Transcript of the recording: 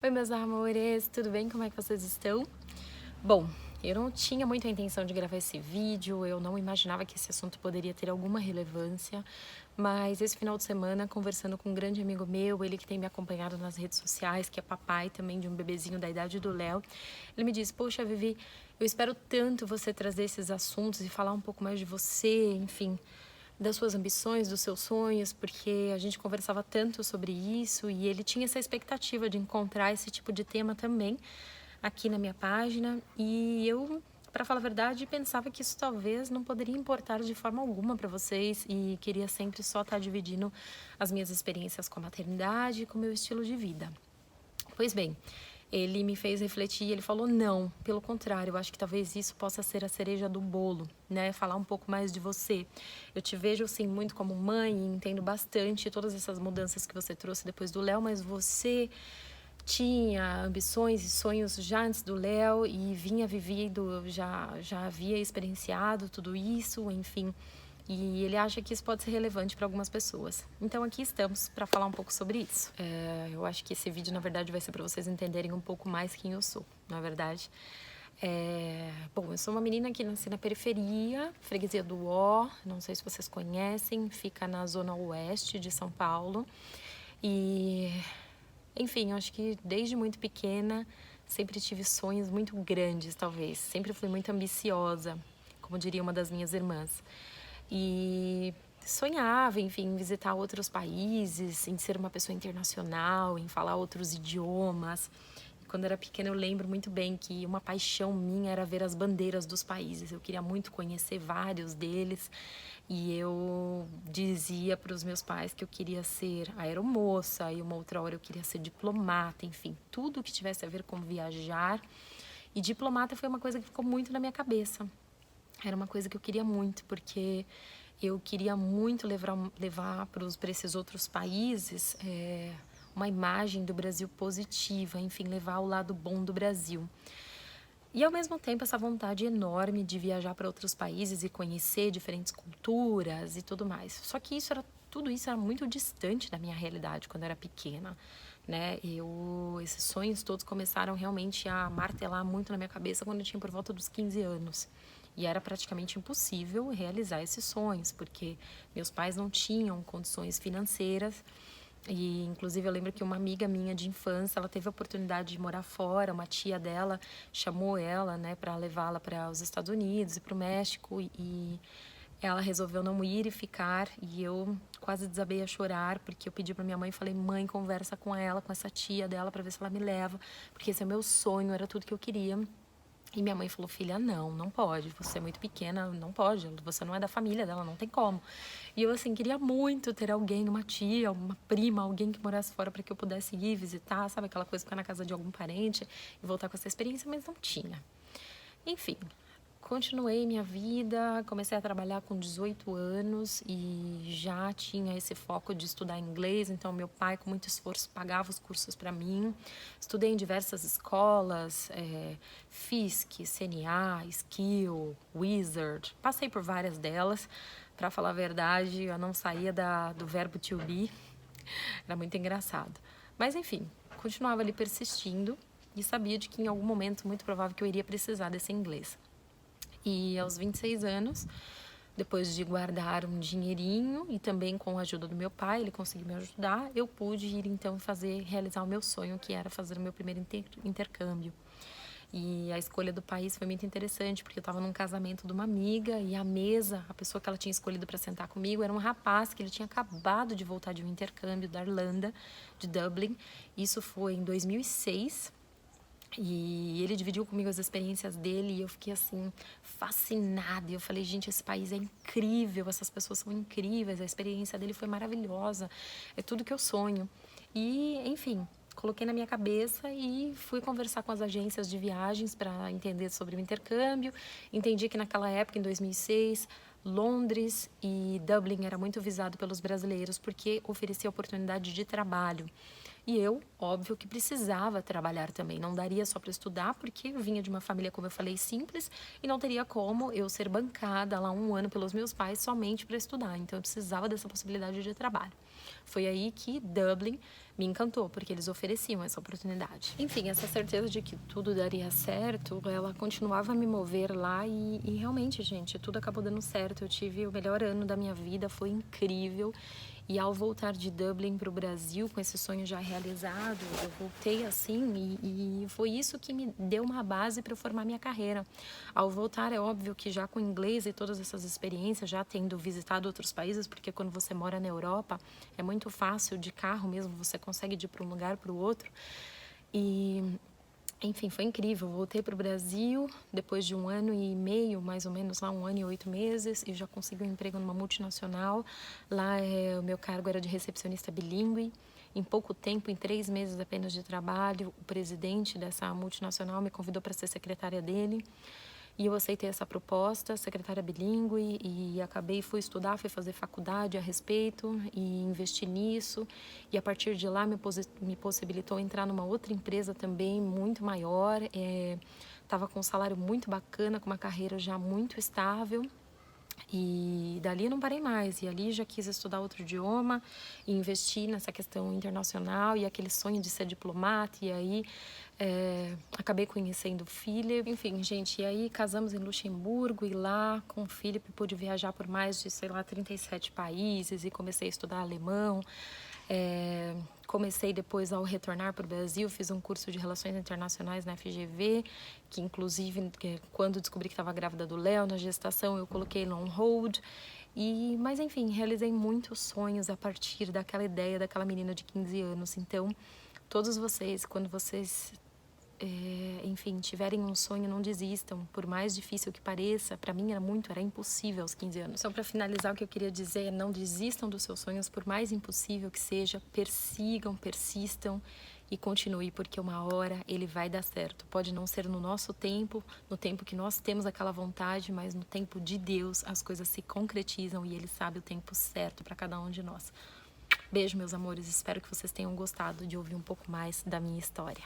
Oi, meus amores, tudo bem? Como é que vocês estão? Bom, eu não tinha muita intenção de gravar esse vídeo, eu não imaginava que esse assunto poderia ter alguma relevância, mas esse final de semana, conversando com um grande amigo meu, ele que tem me acompanhado nas redes sociais, que é papai também de um bebezinho da idade do Léo, ele me disse: poxa, Vivi, eu espero tanto você trazer esses assuntos e falar um pouco mais de você, enfim, das suas ambições, dos seus sonhos, porque a gente conversava tanto sobre isso e ele tinha essa expectativa de encontrar esse tipo de tema também aqui na minha página. E eu, para falar a verdade, pensava que isso talvez não poderia importar de forma alguma para vocês e queria sempre só estar dividindo as minhas experiências com a maternidade e com o meu estilo de vida. Pois bem, ele me fez refletir, ele falou: não, pelo contrário, eu acho que talvez isso possa ser a cereja do bolo, né? Falar um pouco mais de você. Eu te vejo, assim, muito como mãe e entendo bastante todas essas mudanças que você trouxe depois do Léo, mas você tinha ambições e sonhos já antes do Léo e vinha vivido, já havia experienciado tudo isso, enfim. E ele acha que isso pode ser relevante para algumas pessoas. Então aqui estamos para falar um pouco sobre isso. Eu acho que esse vídeo, na verdade, vai ser para vocês entenderem um pouco mais quem eu sou, na é verdade. Bom, eu sou uma menina que nasci na periferia, freguesia do Ó, não sei se vocês conhecem, fica na zona oeste de São Paulo. E, enfim, eu acho que desde muito pequena sempre tive sonhos muito grandes, talvez. Sempre fui muito ambiciosa, como diria uma das minhas irmãs. E sonhava, enfim, em visitar outros países, em ser uma pessoa internacional, em falar outros idiomas. E quando era pequena eu lembro muito bem que uma paixão minha era ver as bandeiras dos países. Eu queria muito conhecer vários deles e eu dizia para os meus pais que eu queria ser aeromoça e uma outra hora eu queria ser diplomata, enfim, tudo que tivesse a ver com viajar. E diplomata foi uma coisa que ficou muito na minha cabeça. Era uma coisa que eu queria muito, porque eu queria muito levar para esses outros países uma imagem do Brasil positiva, enfim, levar o lado bom do Brasil. E ao mesmo tempo essa vontade enorme de viajar para outros países e conhecer diferentes culturas e tudo mais. Só que tudo isso era muito distante da minha realidade quando eu era pequena, né? Esses sonhos todos começaram realmente a martelar muito na minha cabeça quando eu tinha por volta dos 15 anos. E era praticamente impossível realizar esses sonhos, porque meus pais não tinham condições financeiras. E, inclusive, eu lembro que uma amiga minha de infância, ela teve a oportunidade de morar fora. Uma tia dela chamou ela, né, para levá-la para os Estados Unidos e para o México. E ela resolveu não ir e ficar. E eu quase desabei a chorar, porque eu pedi para minha mãe e falei: mãe, conversa com ela, com essa tia dela, para ver se ela me leva, porque esse é o meu sonho, era tudo que eu queria. E minha mãe falou: filha, não pode, você é muito pequena, não pode, você não é da família dela, não tem como. E eu, assim, queria muito ter alguém, uma tia, uma prima, alguém que morasse fora para que eu pudesse ir visitar, sabe, aquela coisa, ficar na casa de algum parente e voltar com essa experiência, mas não tinha. Enfim, continuei minha vida, comecei a trabalhar com 18 anos e já tinha esse foco de estudar inglês, então meu pai com muito esforço pagava os cursos para mim. Estudei em diversas escolas, FISC, CNA, Skill, Wizard, passei por várias delas. Para falar a verdade, eu não saía do verbo to be, era muito engraçado. Mas enfim, continuava ali persistindo e sabia de que em algum momento, muito provável, que eu iria precisar desse inglês. E aos 26 anos, depois de guardar um dinheirinho e também com a ajuda do meu pai, ele conseguiu me ajudar, eu pude ir então realizar o meu sonho, que era fazer o meu primeiro intercâmbio. E a escolha do país foi muito interessante, porque eu estava num casamento de uma amiga e a pessoa que ela tinha escolhido para sentar comigo, era um rapaz que ele tinha acabado de voltar de um intercâmbio da Irlanda, de Dublin. Isso foi em 2006. E ele dividiu comigo as experiências dele e eu fiquei assim, fascinada. E eu falei: gente, esse país é incrível, essas pessoas são incríveis, a experiência dele foi maravilhosa, é tudo que eu sonho. E, enfim, coloquei na minha cabeça e fui conversar com as agências de viagens para entender sobre o intercâmbio. Entendi que naquela época, em 2006, Londres e Dublin era muito visado pelos brasileiros porque oferecia oportunidade de trabalho. E eu, óbvio, que precisava trabalhar também. Não daria só para estudar, porque eu vinha de uma família, como eu falei, simples, e não teria como eu ser bancada lá um ano pelos meus pais somente para estudar. Então eu precisava dessa possibilidade de trabalho. Foi aí que Dublin me encantou, porque eles ofereciam essa oportunidade. Enfim, essa certeza de que tudo daria certo, ela continuava a me mover lá e realmente, gente, tudo acabou dando certo. Eu tive o melhor ano da minha vida, foi incrível. E ao voltar de Dublin para o Brasil, com esse sonho já realizado, eu voltei assim e foi isso que me deu uma base para eu formar minha carreira. Ao voltar, é óbvio que já com inglês e todas essas experiências, já tendo visitado outros países, porque quando você mora na Europa, é muito fácil, de carro mesmo, você consegue ir de um lugar para o outro. E enfim, foi incrível. Voltei para o Brasil depois de 1 ano e meio, mais ou menos, lá 1 ano e 8 meses, e já consegui um emprego numa multinacional. Lá o meu cargo era de recepcionista bilíngue. Em pouco tempo, em 3 meses apenas de trabalho, o presidente dessa multinacional me convidou para ser secretária dele. E eu aceitei essa proposta, secretária bilíngue, e fui estudar, fui fazer faculdade a respeito e investi nisso. E a partir de lá me possibilitou entrar numa outra empresa também muito maior. Estava com um salário muito bacana, com uma carreira já muito estável. E dali não parei mais, e ali já quis estudar outro idioma e investir nessa questão internacional e aquele sonho de ser diplomata, e aí acabei conhecendo o Philip, enfim, gente, e aí casamos em Luxemburgo e lá com o Philip pude viajar por mais de, sei lá, 37 países e comecei a estudar alemão. Comecei depois, ao retornar para o Brasil, fiz um curso de Relações Internacionais na FGV, que inclusive, quando descobri que estava grávida do Léo, na gestação, eu coloquei ele on hold. Mas enfim, realizei muitos sonhos a partir daquela ideia daquela menina de 15 anos. Então, todos vocês, quando vocês enfim, tiverem um sonho, não desistam, por mais difícil que pareça. Para mim era impossível aos 15 anos. Então, para finalizar, o que eu queria dizer é: não desistam dos seus sonhos, por mais impossível que seja, persigam, persistam e continue, porque uma hora ele vai dar certo. Pode não ser no nosso tempo, no tempo que nós temos aquela vontade, mas no tempo de Deus as coisas se concretizam e Ele sabe o tempo certo para cada um de nós. Beijo, meus amores, espero que vocês tenham gostado de ouvir um pouco mais da minha história.